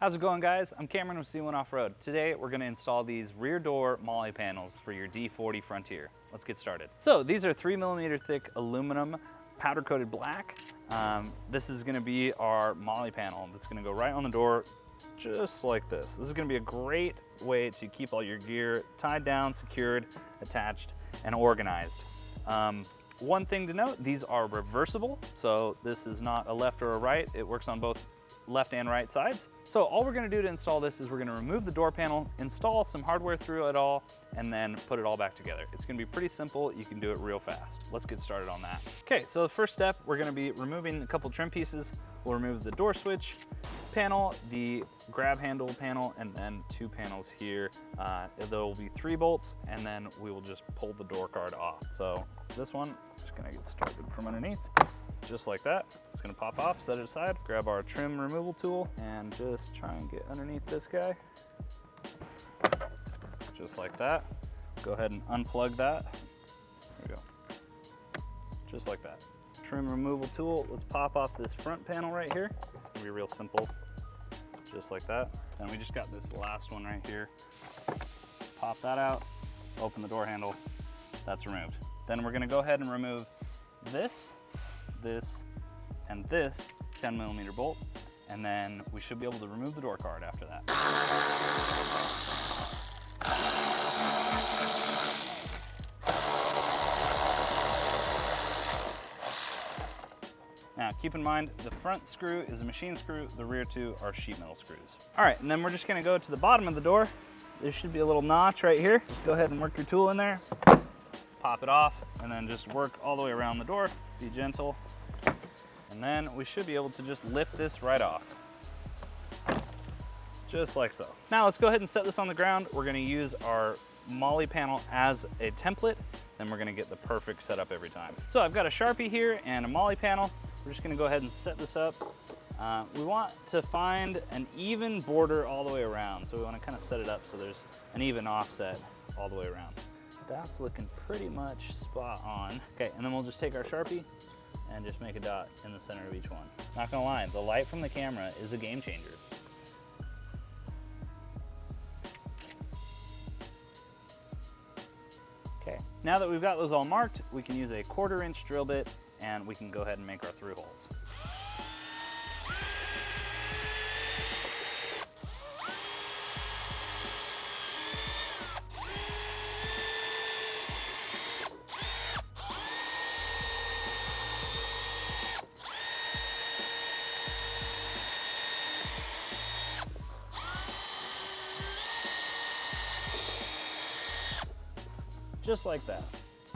How's it going, guys? I'm Cameron with C1 Off-Road. Today we're going to install these rear door MOLLE panels for your D40 Frontier. Let's get started. So these are 3mm thick aluminum powder coated black. This is going to be our MOLLE panel that's going to go right on the door just like this. This is going to be a great way to keep all your gear tied down, secured, attached, and organized. One thing to note, these are reversible, so this is not a left or a right. It works on both left and right sides. So all we're gonna do to install this is we're gonna remove the door panel, install some hardware through it all, and then put it all back together. It's gonna be pretty simple. You can do it real fast. Let's get started on that. Okay, so the first step, we're gonna be removing a couple trim pieces. We'll remove the door switch panel, the grab handle panel, and then two panels here. There will be 3 bolts, and then we will just pull the door card off. So this one, just gonna get started from underneath. Just like that. It's gonna pop off, set it aside, grab our trim removal tool, and just try and get underneath this guy. Just like that. Go ahead and unplug that. There we go. Just like that. Trim removal tool, let's pop off this front panel right here. It'll be real simple. Just like that. And we just got this last one right here. Pop that out, open the door handle, that's removed. Then we're gonna go ahead and remove this, and this 10mm bolt, and then we should be able to remove the door card after that. Now keep in mind, the front screw is a machine screw, the rear two are sheet metal screws. All right, and then we're just gonna go to the bottom of the door. There should be a little notch right here. Just go ahead and work your tool in there, pop it off, and then just work all the way around the door. Be gentle. And then we should be able to just lift this right off. Just like so. Now let's go ahead and set this on the ground. We're gonna use our MOLLE panel as a template, then we're gonna get the perfect setup every time. So I've got a Sharpie here and a MOLLE panel. We're just gonna go ahead and set this up. We want to find an even border all the way around. So we wanna kind of set it up so there's an even offset all the way around. That's looking pretty much spot on. Okay, and then we'll just take our Sharpie and just make a dot in the center of each one. Not gonna lie, the light from the camera is a game changer. Okay, now that we've got those all marked, we can use a 1/4" drill bit and we can go ahead and make our through holes. Just like that.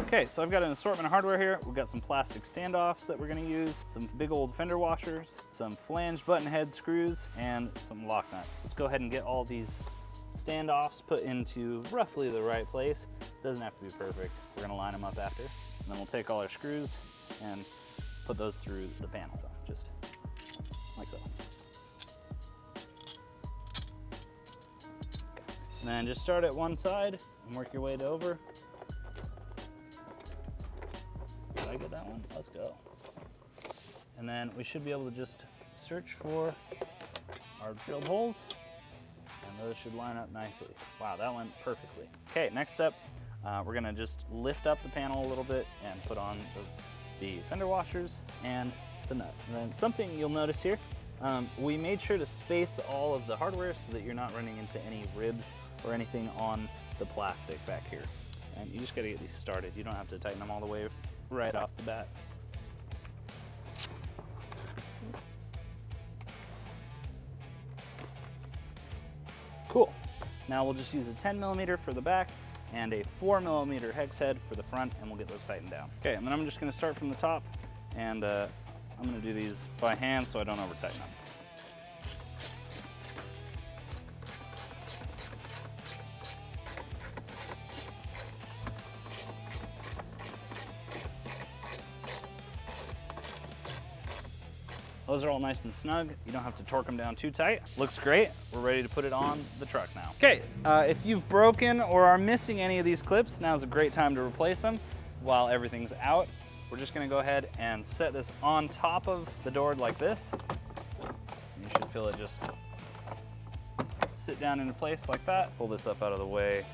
Okay, so I've got an assortment of hardware here. We've got some plastic standoffs that we're gonna use, some big old fender washers, some flange button head screws, and some lock nuts. Let's go ahead and get all these standoffs put into roughly the right place. Doesn't have to be perfect. We're gonna line them up after. And then we'll take all our screws and put those through the panel, just like so. Okay. And then just start at one side and work your way to over. Did I get that one? Let's go. And then we should be able to just search for our drilled holes, and those should line up nicely. Wow, that went perfectly. Okay, next step, we're gonna just lift up the panel a little bit and put on the fender washers and the nut. And then something you'll notice here, we made sure to space all of the hardware so that you're not running into any ribs or anything on the plastic back here. And you just gotta get these started. You don't have to tighten them all the way right off the bat. Cool. Now we'll just use a 10mm for the back and a 4mm hex head for the front, and we'll get those tightened down. Okay, and then I'm just gonna start from the top, and I'm gonna do these by hand so I don't over tighten them. Those are all nice and snug. You don't have to torque them down too tight. Looks great. We're ready to put it on the truck now. Okay, if you've broken or are missing any of these clips, now's a great time to replace them while everything's out. We're just gonna go ahead and set this on top of the door like this. You should feel it just down into place like that. Pull this up out of the way.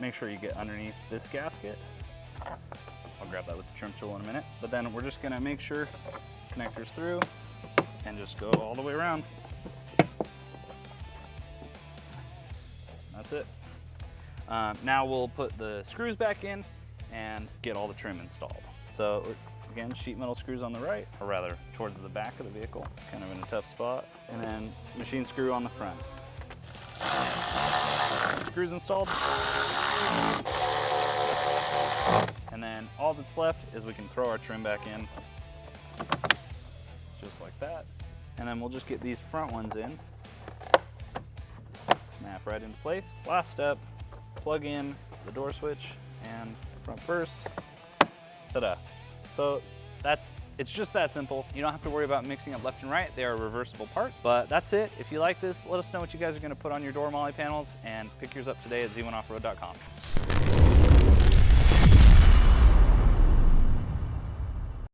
Make sure you get underneath this gasket. I'll grab that with the trim tool in a minute. But then we're just gonna make sure connectors through and just go all the way around. That's it. Now we'll put the screws back in and get all the trim installed. So again, sheet metal screws on the right, or rather towards the back of the vehicle, kind of in a tough spot. And then machine screw on the front. Screws installed. And then all that's left is we can throw our trim back in, just like that. And then we'll just get these front ones in. Snap right into place. Last step, plug in the door switch and front first. Ta-da. So it's just that simple. You don't have to worry about mixing up left and right. They are reversible parts, but that's it. If you like this, let us know what you guys are gonna put on your door MOLLE panels and pick yours up today at z1offroad.com.